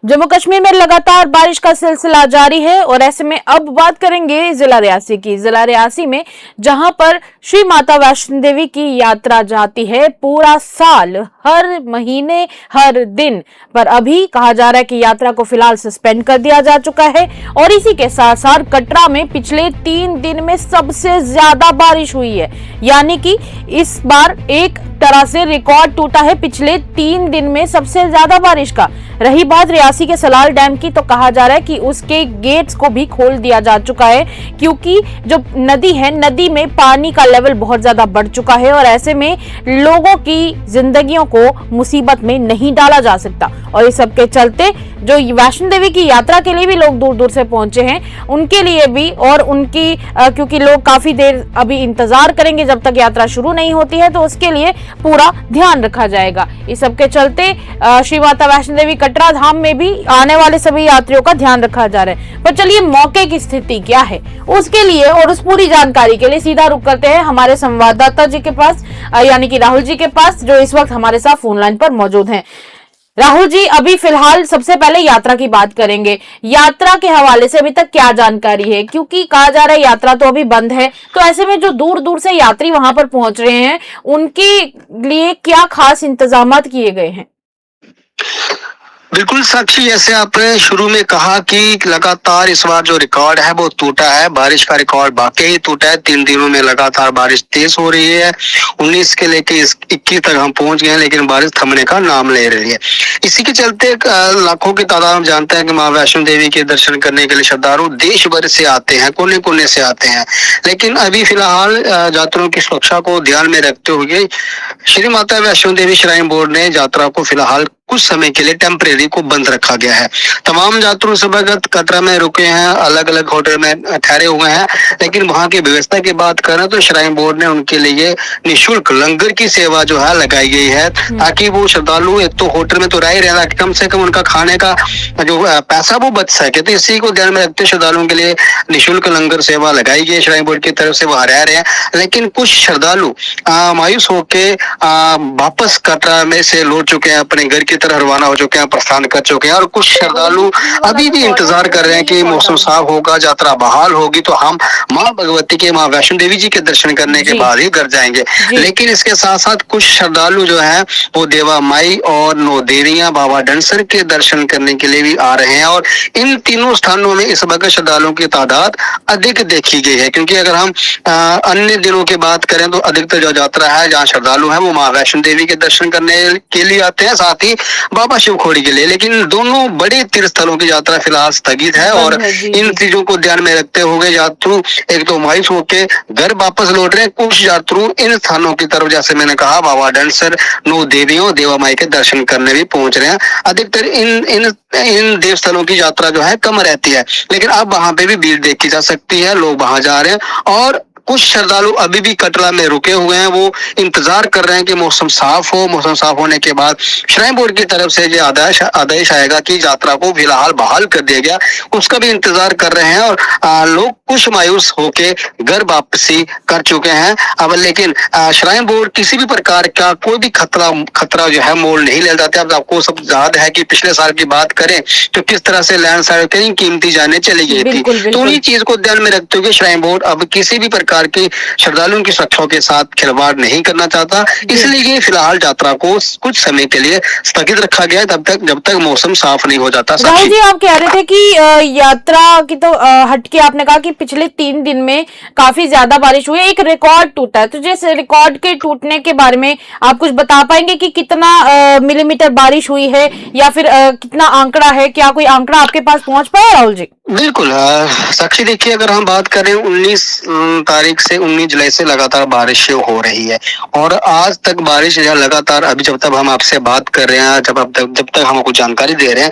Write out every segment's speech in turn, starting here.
जम्मू कश्मीर में लगातार बारिश का सिलसिला जारी है और ऐसे में अब बात करेंगे जिला रियासी की। जिला रियासी में जहां पर श्री माता वैष्णो देवी की यात्रा जाती है पूरा साल, हर महीने, हर दिन, पर अभी कहा जा रहा है कि यात्रा को फिलहाल सस्पेंड कर दिया जा चुका है। और इसी के साथ साथ कटरा में पिछले 3 दिन में सबसे ज्यादा बारिश हुई है, यानी कि इस बार एक तरह से रिकॉर्ड टूटा है पिछले 3 दिन में सबसे ज्यादा बारिश का। रही बात रियासी के सलाल डैम की, तो कहा जा रहा है कि उसके गेट्स को भी खोल दिया जा चुका है, क्योंकि जो नदी है, नदी में पानी का लेवल बहुत ज्यादा बढ़ चुका है और ऐसे में लोगों की जिंदगियों को मुसीबत में नहीं डाला जा सकता। और इस सब के चलते जो वैष्णो देवी की यात्रा के लिए भी लोग दूर दूर से पहुंचे हैं, उनके लिए भी, और उनकी क्योंकि लोग काफी देर अभी इंतजार करेंगे जब तक यात्रा शुरू नहीं होती है, तो उसके लिए पूरा ध्यान रखा जाएगा। इस सब के चलते श्री माता वैष्णो देवी कटरा धाम में भी आने वाले सभी यात्रियों का ध्यान रखा जा रहा है। पर चलिए मौके की स्थिति क्या है उसके लिए और उस पूरी जानकारी के लिए सीधा रुख करते हैं हमारे संवाददाता जी के पास, यानी कि राहुल जी के पास, जो इस वक्त हमारे साथ फोन लाइन पर मौजूद हैं। राहुल जी, अभी फिलहाल सबसे पहले यात्रा की बात करेंगे। यात्रा के हवाले से अभी तक क्या जानकारी है, क्योंकि कहा जा रहा है यात्रा तो अभी बंद है, तो ऐसे में जो दूर दूर से यात्री वहां पर पहुंच रहे हैं, उनके लिए क्या खास इंतजामात किए गए हैं? बिल्कुल साक्षी, जैसे आपने शुरू में कहा कि लगातार इस बार जो रिकॉर्ड है वो टूटा है। बारिश का रिकॉर्ड वाकई ही टूटा है। 3 दिनों में लगातार बारिश तेज हो रही है। 19 के लेके 21 तक हम पहुंच गए हैं, लेकिन बारिश थमने का नाम ले रही है। इसी के चलते लाखों की तादाद में जानते हैं कि माँ वैष्णो देवी के दर्शन करने के लिए श्रद्धालु देश भर से आते हैं, कोने कोने से आते हैं। लेकिन अभी फिलहाल यात्रियों की सुरक्षा को ध्यान में रखते हुए श्री माता वैष्णो देवी श्राइन बोर्ड ने यात्रा को फिलहाल कुछ समय के लिए टेम्परेरी को बंद रखा गया है। तमाम यात्री सुबह कटरा में रुके हैं, अलग अलग होटल में ठहरे हुए हैं, लेकिन वहां की व्यवस्था की बात करें तो श्राइन बोर्ड ने उनके लिए निःशुल्क लंगर की सेवा जो है लगाई गई है, ताकि वो श्रद्धालु एक तो होटल में तो रह ही रहे, कम से कम उनका खाने का जो पैसा वो बच सके। तो इसी को ध्यान में रखते श्रद्धालुओं के लिए निःशुल्क लंगर सेवा लगाई गई श्राइन बोर्ड की तरफ से, वहां रह रहे हैं। लेकिन कुछ श्रद्धालु मायूस होके वापस कटरा में से लौट चुके हैं, अपने घर की तरह रवाना हो चुके हैं, प्रस्थान कर चुके हैं। और कुछ श्रद्धालु अभी भी इंतजार कर रहे हैं कि मौसम साफ होगा, यात्रा बहाल होगी तो हम माँ भगवती के, माँ वैष्णो देवी जी के दर्शन करने के बाद ही घर जाएंगे। लेकिन इसके साथ साथ कुछ श्रद्धालु जो है वो देवा माई और नौ देवियां बाबा डंसर के दर्शन करने के लिए भी आ रहे हैं। और इन तीनों स्थानों में इस वक्त श्रद्धालुओं की तादाद अधिक देखी गई है, क्योंकि अगर हम अन्य दिनों की बात करें तो अधिकतर जो यात्रा है, जहाँ श्रद्धालु है वो माँ वैष्णो देवी के दर्शन करने के लिए आते हैं, साथ ही बाबा शिवखोड़ी के लिए। लेकिन दोनों बड़े तीर्थ स्थलों की यात्रा फिलहाल स्थगित है और इन चीजों को ध्यान में रखते हुए यात्रु एक तो मायूस होकर घर वापस लौट रहे हैं। कुछ यात्रु इन स्थानों की तरफ, जैसे मैंने कहा, बाबा डंसर, नौ देवियों, देवा माई के दर्शन करने भी पहुंच रहे हैं। अधिकतर इन देव स्थलों की यात्रा जो है कम रहती है, लेकिन अब वहां पे भी भीड़ देखी जा सकती है, लोग वहां जा रहे हैं। और कुछ श्रद्धालु अभी भी कटरा में रुके हुए हैं, वो इंतजार कर रहे हैं कि मौसम साफ हो। मौसम साफ होने के बाद श्राइन बोर्ड की तरफ से जो आदेश आएगा कि यात्रा को फिलहाल बहाल कर दिया गया, उसका भी इंतजार कर रहे हैं। और लोग कुछ मायूस होके घर वापसी कर चुके हैं। अब लेकिन श्राइन बोर्ड किसी भी प्रकार का कोई भी खतरा जो है मोल नहीं ले जाते। अब आपको सब याद है कि पिछले साल की बात करें तो किस तरह से लैंडस्लाइड कई कीमती जाने चली गई थी। तो उन्हीं चीज को ध्यान में रखते हुए श्राइन बोर्ड अब किसी भी प्रकार की श्रद्धालुओं की सुरक्षा के साथ खिलवाड़ नहीं करना चाहता, इसलिए फिलहाल यात्रा को कुछ समय के लिए स्थगित रखा गया जब तक मौसम साफ नहीं हो जाता। राहुल जी, आप कह रहे थे कि यात्रा की तो हटके आपने कहा कि पिछले 3 दिन में काफी ज्यादा बारिश हुई है, एक रिकॉर्ड टूटा है, तो जिस रिकॉर्ड के टूटने के बारे में आप कुछ बता पाएंगे कि कितना मिलीमीटर बारिश हुई है, या फिर कितना आंकड़ा है? क्या कोई आंकड़ा आपके पास पहुंच पाया राहुल जी? बिल्कुल साक्षी, देखिए, अगर हम बात करें 19 तारीख से 19 जुलाई से लगातार बारिश हो रही है और आज तक बारिश लगातार, अभी जब तक हम आपसे बात कर रहे हैं, जब तक हम आपको जानकारी दे रहे हैं,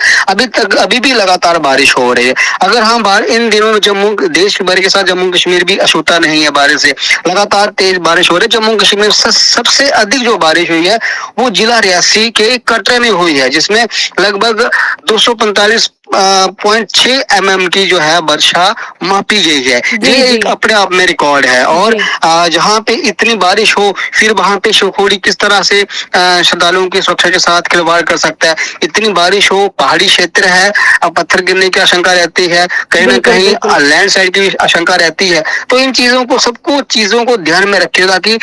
अभी भी लगातार बारिश हो रही है। अगर हम इन दिनों जम्मू, देश भर के साथ जम्मू कश्मीर भी अछूता नहीं है बारिश से, लगातार तेज बारिश हो रही है। जम्मू कश्मीर में सबसे अधिक जो बारिश हुई है वो जिला रियासी के कटरे में हुई है, जिसमें लगभग 245 0.6 mm की जो है वर्षा मापी गई है। जी ये जी एक अपने आप में रिकॉर्ड है। और जी जहाँ पे इतनी बारिश हो फिर वहां पे शिवखोड़ी किस तरह से श्रद्धालुओं की सुरक्षा के साथ खिलवाड़ कर सकता है। इतनी बारिश हो, पहाड़ी क्षेत्र है, पत्थर गिरने की आशंका रहती है, कहीं ना बिल्कुल कहीं बिल्कुल लैंड स्लाइड की आशंका रहती है। तो इन सबको चीजों को ध्यान में रखिएगा कि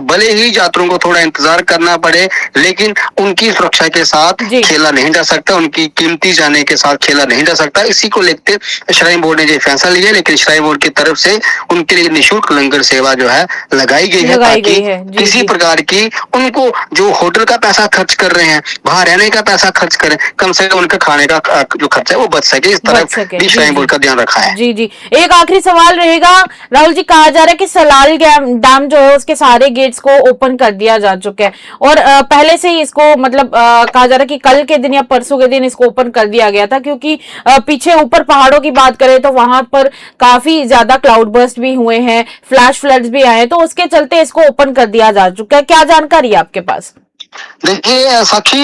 भले ही यात्रियों को थोड़ा इंतजार करना पड़े, लेकिन उनकी सुरक्षा के साथ जी खेला नहीं जा सकता, उनकी कीमती जाने के साथ खेला नहीं जा सकता। इसी को लेकर श्राइन बोर्ड ने ये फैसला लिया है, लेकिन श्राइन बोर्ड की तरफ से उनके लिए निःशुल्क लंगर सेवा जो है लगाई गई है, लगाई ताकि गई है। जी किसी जी प्रकार की उनको जो होटल का पैसा खर्च कर रहे हैं, वहां रहने का पैसा खर्च करें, कम से कम उनका खाने का जो खर्चा है वो बच सके। इस बच तरफ सके। भी जी श्राइन जी बोर्ड का ध्यान रखा है। जी जी एक आखिरी सवाल रहेगा राहुल जी। कहा जा रहा है कि सलाल डैम जो है उसके सारे गेट्स को ओपन कर दिया जा चुका है और पहले से ही इसको मतलब कहा जा रहा है कि कल के दिन या परसों के दिन इसको ओपन कर दिया गया था, क्योंकि पीछे ऊपर पहाड़ों की बात करें तो वहां पर काफी ज्यादा क्लाउड बर्स्ट भी हुए हैं, फ्लैश फ्लड्स भी आए, तो उसके चलते इसको ओपन कर दिया जा चुका है। क्या जानकारी है आपके पास? देखिए साक्षी,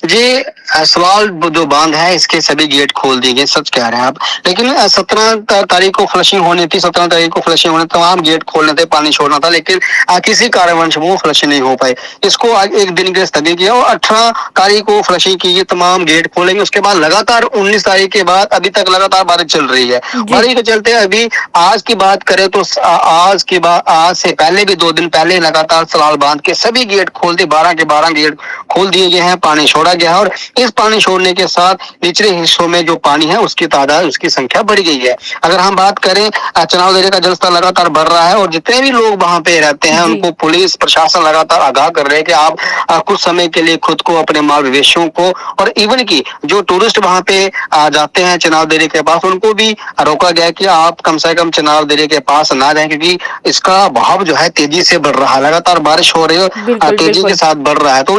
ये सवाल जो बांध है इसके सभी गेट खोल दिए गए, सच कह रहे हैं आप। लेकिन 17 तारीख को फ्लशिंग होनी थी, 17 तारीख को फ्लशिंग होने तमाम गेट खोलने थे, पानी छोड़ना था, लेकिन किसी कारणवश वो फ्लशिंग नहीं हो पाई। इसको आज एक दिन के लिए स्थगित किया और 18 तारीख को फ्लशिंग की, ये तमाम गेट खोलेंगे। उसके बाद लगातार 19 तारीख के बाद अभी तक लगातार बारिश चल रही है। जी बारिश के चलते अभी आज की बात करें तो आज से पहले भी 2 दिन पहले लगातार सलाल बांध के सभी गेट खोल दिए, 12 के 12 गेट खोल दिए गए हैं, पानी छोड़ा गया है। और इस पानी छोड़ने के साथ निचले हिस्सों में जो पानी है उसकी तादाद, उसकी संख्या बढ़ गई है। अगर हम बात करें, चनाव दर्रे का जलस्तर लगातार बढ़ रहा है और जितने भी लोग वहां पे रहते हैं जी उनको पुलिस प्रशासन लगातार आगाह कर रहे हैं कि आप कुछ समय के लिए खुद को, अपने माल मवेशियों को और इवन की जो टूरिस्ट वहां पे जाते हैं चनाव दर्रे के पास, उनको भी रोका गया कि आप कम से कम चनाव दर्रे के पास ना जाएं, क्योंकि इसका बहाव जो है तेजी से बढ़ रहा है, लगातार बारिश हो रही है, बिल्कुल तेजी के बिल्कुल साथ बढ़ रहा है। तो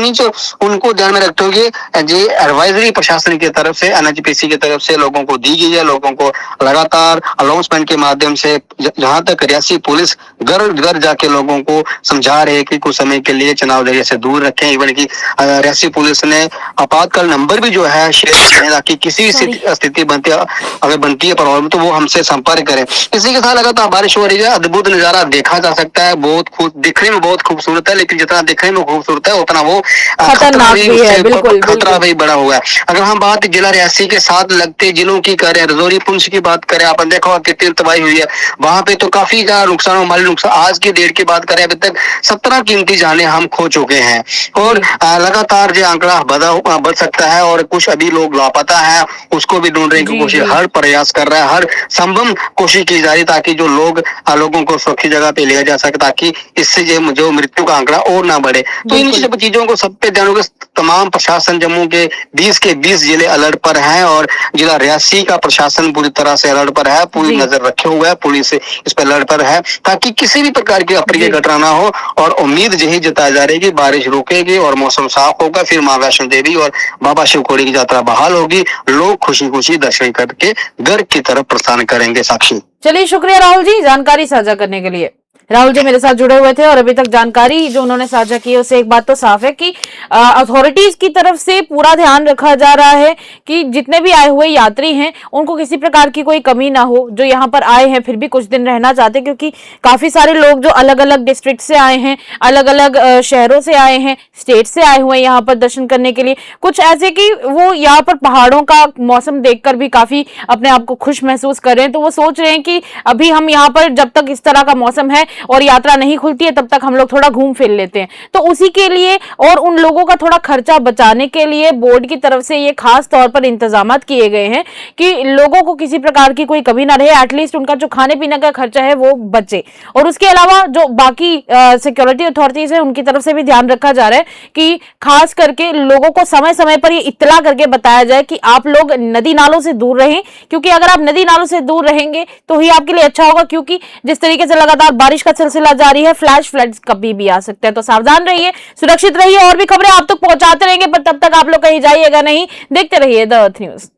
उनको ध्यान में रखते हुए ये एडवाइजरी प्रशासन की तरफ से, एनएचपीसी की तरफ से लोगों को दी गई है। लोगों को लगातार अनाउंसमेंट के माध्यम से, जहां तक रियासी पुलिस घर घर जाके लोगों को समझा रहे हैं कि कुछ समय के लिए चनाव दर्रे से दूर रखें। इवन की रियासी पुलिस ने आपातकाल नंबर भी जो है शेयर किया है, ताकि किसी स्थिति अगर बनती है प्रॉब्लम तो वो हमसे संपर्क करें। इसी के साथ लगातार बारिश हो रही है, अद्भुत नजारा देखा जा सकता है, बहुत दिखने में बहुत खूबसूरत है, लेकिन जितना दिखने में खूबसूरत है उतना वो खतरनाक भी है। बिल्कुल खतरा बिल्कुल भी बड़ा हुआ है। अगर हम बात जिला रियासी के साथ लगते जिलों की करें, रजौरी पुंछ की बात करें, आपने देखा होगा कितनी तबाही हुई है वहां पे, तो काफी ज्यादा नुकसान, माली नुकसान। आज की डेट की बात करें, अभी तक 17 कीमती जाने हम खो चुके हैं और लगातार ये आंकड़ा बढ़ सकता है और कुछ अभी लोग लापता है, उसको भी ढूंढने की जी कोशिश, जी हर प्रयास कर रहा है, हर संभव कोशिश की जा रही है, ताकि जो लोगों को सुरक्षित जगह पे लिया जा सके, ताकि इससे जो मृत्यु का आंकड़ा और ना बढ़े। तो इन सब चीजों को सब पे ध्यान, तमाम प्रशासन जम्मू के 20 जिले अलर्ट पर हैं और जिला रियासी का प्रशासन पूरी तरह से अलर्ट पर है, पूरी नजर रखे हुए है, पुलिस इस पर अलर्ट पर है, ताकि किसी भी प्रकार की अप्रिय घटना ना हो। और उम्मीद यही जताई जा रही है कि बारिश रुकेगी और मौसम साफ होगा, फिर मां वैष्णो देवी और बाबा शिवखोड़ी की यात्रा बहाल होगी, लोग खुशी खुशी दर्शन करके घर की तरफ प्रस्थान करेंगे। साक्षी, चलिए, शुक्रिया राहुल जी जानकारी साझा करने के लिए। राहुल जी मेरे साथ जुड़े हुए थे और अभी तक जानकारी जो उन्होंने साझा की है उससे एक बात तो साफ है कि अथॉरिटीज की तरफ से पूरा ध्यान रखा जा रहा है कि जितने भी आए हुए यात्री हैं उनको किसी प्रकार की कोई कमी ना हो। जो यहाँ पर आए हैं फिर भी कुछ दिन रहना चाहते, क्योंकि काफी सारे लोग जो अलग अलग डिस्ट्रिक्ट से आए हैं, अलग अलग शहरों से आए हैं, स्टेट से आए हुए हैं यहाँ पर दर्शन करने के लिए। कुछ ऐसे कि वो यहाँ पर पहाड़ों का मौसम देखकर भी काफी अपने आप को खुश महसूस कर रहे हैं, तो वो सोच रहे हैं कि अभी हम यहाँ पर जब तक इस तरह का मौसम है और यात्रा नहीं खुलती है तब तक हम लोग थोड़ा घूम फिर लेते हैं। तो उसी के लिए और उन लोगों का थोड़ा खर्चा बचाने के लिए बोर्ड की तरफ से ये खास तौर पर इंतजाम किए गए हैं कि लोगों को किसी प्रकार की कोई कमी ना रहे, एटलीस्ट उनका जो खाने पीने का खर्चा है वो बचे। और उसके अलावा जो बाकी सिक्योरिटी अथॉरिटीज है उनकी तरफ से भी ध्यान रखा जा रहा है कि खास करके लोगों को समय समय पर ये इत्तला करके बताया जाए कि आप लोग नदी नालों से दूर रहें, क्योंकि अगर आप नदी नालों से दूर रहेंगे तो ही आपके लिए अच्छा होगा, क्योंकि जिस तरीके से लगातार बारिश का सिलसिला जारी है, फ्लैश फ्लड्स कभी भी आ सकते हैं। तो सावधान रहिए, सुरक्षित रहिए, और भी खबरें आप तक पहुंचाते रहेंगे, पर तब तक आप लोग कहीं जाइएगा नहीं। देखते रहिए द अर्थ न्यूज।